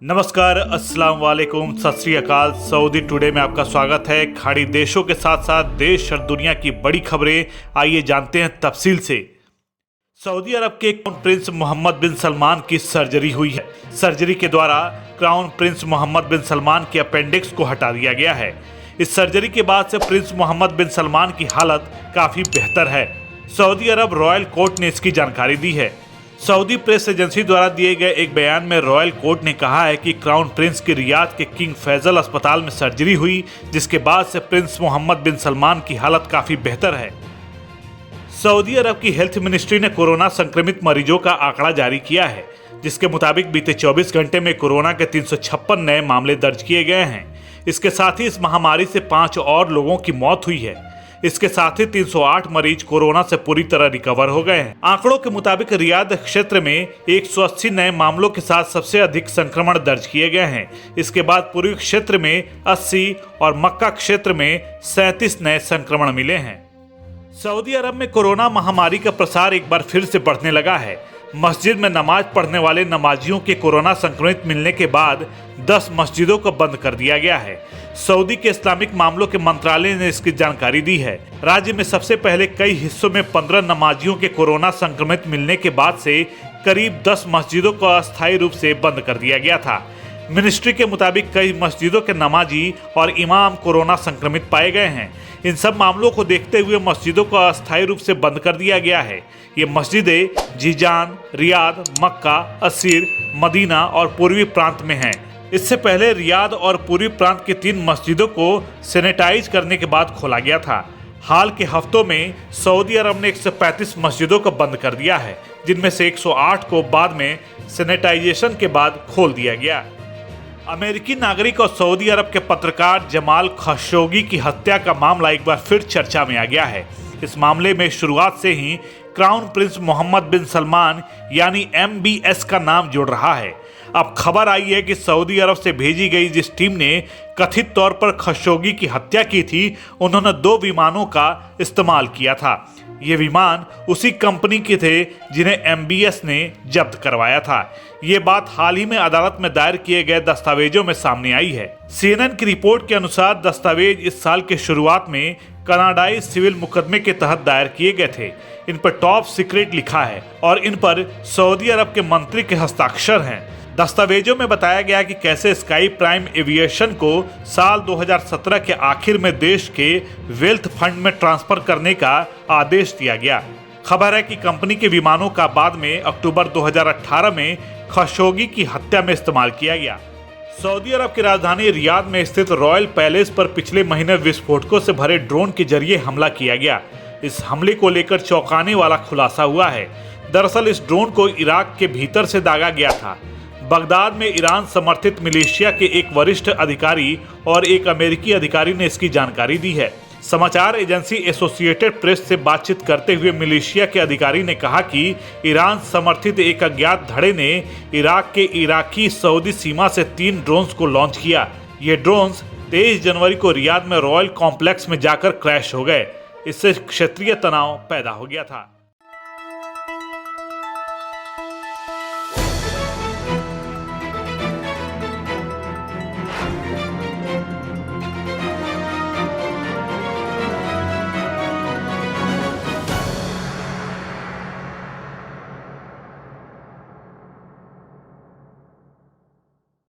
नमस्कार, अस्सलाम वालेकुम, सत श्री अकाल। सऊदी टुडे में आपका स्वागत है। खाड़ी देशों के साथ साथ देश और दुनिया की बड़ी खबरें आइए जानते हैं तफसील से। सऊदी अरब के क्राउन प्रिंस मोहम्मद बिन सलमान की सर्जरी हुई है। सर्जरी के द्वारा क्राउन प्रिंस मोहम्मद बिन सलमान के अपेंडिक्स को हटा दिया गया है। इस सर्जरी के बाद से प्रिंस मोहम्मद बिन सलमान की हालत काफ़ी बेहतर है। सऊदी अरब रॉयल कोर्ट ने इसकी जानकारी दी है। सऊदी प्रेस एजेंसी द्वारा दिए गए एक बयान में रॉयल कोर्ट ने कहा है कि क्राउन प्रिंस की रियाद के किंग फैजल अस्पताल में सर्जरी हुई, जिसके बाद से प्रिंस मोहम्मद बिन सलमान की हालत काफ़ी बेहतर है। सऊदी अरब की हेल्थ मिनिस्ट्री ने कोरोना संक्रमित मरीजों का आंकड़ा जारी किया है, जिसके मुताबिक बीते 24 घंटे में कोरोना के 356 नए मामले दर्ज किए गए हैं। इसके साथ ही इस महामारी से 5 और लोगों की मौत हुई है। इसके साथ ही 308 मरीज कोरोना से पूरी तरह रिकवर हो गए हैं। आंकड़ों के मुताबिक रियाद क्षेत्र में 180 नए मामलों के साथ सबसे अधिक संक्रमण दर्ज किए गए हैं। इसके बाद पूर्वी क्षेत्र में 80 और मक्का क्षेत्र में 37 नए संक्रमण मिले हैं। सऊदी अरब में कोरोना महामारी का प्रसार एक बार फिर से बढ़ने लगा है। मस्जिद में नमाज पढ़ने वाले नमाजियों के कोरोना संक्रमित मिलने के बाद 10 मस्जिदों को बंद कर दिया गया है। सऊदी के इस्लामिक मामलों के मंत्रालय ने इसकी जानकारी दी है। राज्य में सबसे पहले कई हिस्सों में 15 नमाजियों के कोरोना संक्रमित मिलने के बाद से करीब 10 मस्जिदों को अस्थायी रूप से बंद कर दिया गया था। मिनिस्ट्री के मुताबिक कई मस्जिदों के नमाजी और इमाम कोरोना संक्रमित पाए गए हैं। इन सब मामलों को देखते हुए मस्जिदों को अस्थायी रूप से बंद कर दिया गया है। ये मस्जिदें जीजान, रियाद, मक्का, असीर, मदीना और पूर्वी प्रांत में हैं। इससे पहले रियाद और पूर्वी प्रांत की 3 मस्जिदों को सैनिटाइज करने के बाद खोला गया था। हाल के हफ्तों में सऊदी अरब ने 135 मस्जिदों को बंद कर दिया है, जिनमें से 108 को बाद में सैनिटाइजेशन के बाद खोल दिया गया। अमेरिकी नागरिक और सऊदी अरब के पत्रकार जमाल खशोगी की हत्या का मामला एक बार फिर चर्चा में आ गया है। इस मामले में शुरुआत से ही क्राउन प्रिंस मोहम्मद बिन सलमान यानी MBS का नाम जुड़ रहा है। अब खबर आई है कि सऊदी अरब से भेजी गई जिस टीम ने कथित तौर पर खशोगी की हत्या की थी, उन्होंने 2 विमानों का इस्तेमाल किया था। ये विमान उसी कंपनी के थे जिन्हें MBS ने जब्त करवाया था। ये बात हाल ही में अदालत में दायर किए गए दस्तावेजों में सामने आई है। CNN की रिपोर्ट के अनुसार दस्तावेज इस साल के शुरुआत में कनाडाई सिविल मुकदमे के तहत दायर किए गए थे। इन पर टॉप सीक्रेट लिखा है और इन पर सऊदी अरब के मंत्री के हस्ताक्षर हैं। दस्तावेजों में बताया गया कि कैसे स्काई प्राइम एविएशन को साल 2017 के आखिर में देश के वेल्थ फंड में ट्रांसफर करने का आदेश दिया गया। खबर है कि कंपनी के विमानों का बाद में अक्टूबर 2018 में खशोगी की हत्या में इस्तेमाल किया गया। सऊदी अरब की राजधानी रियाद में स्थित रॉयल पैलेस पर पिछले महीने विस्फोटकों से भरे ड्रोन के जरिए हमला किया गया। इस हमले को लेकर चौंकाने वाला खुलासा हुआ है। दरअसल इस ड्रोन को इराक के भीतर से दागा गया था। बगदाद में ईरान समर्थित मिलिशिया के एक वरिष्ठ अधिकारी और एक अमेरिकी अधिकारी ने इसकी जानकारी दी है। समाचार एजेंसी एसोसिएटेड प्रेस से बातचीत करते हुए मिलिशिया के अधिकारी ने कहा कि ईरान समर्थित एक अज्ञात धड़े ने इराक के इराकी सऊदी सीमा से 3 ड्रोन्स को लॉन्च किया। ये ड्रोन्स 23 जनवरी को रियाद में रॉयल कॉम्प्लेक्स में जाकर क्रैश हो गए। इससे क्षेत्रीय तनाव पैदा हो गया था।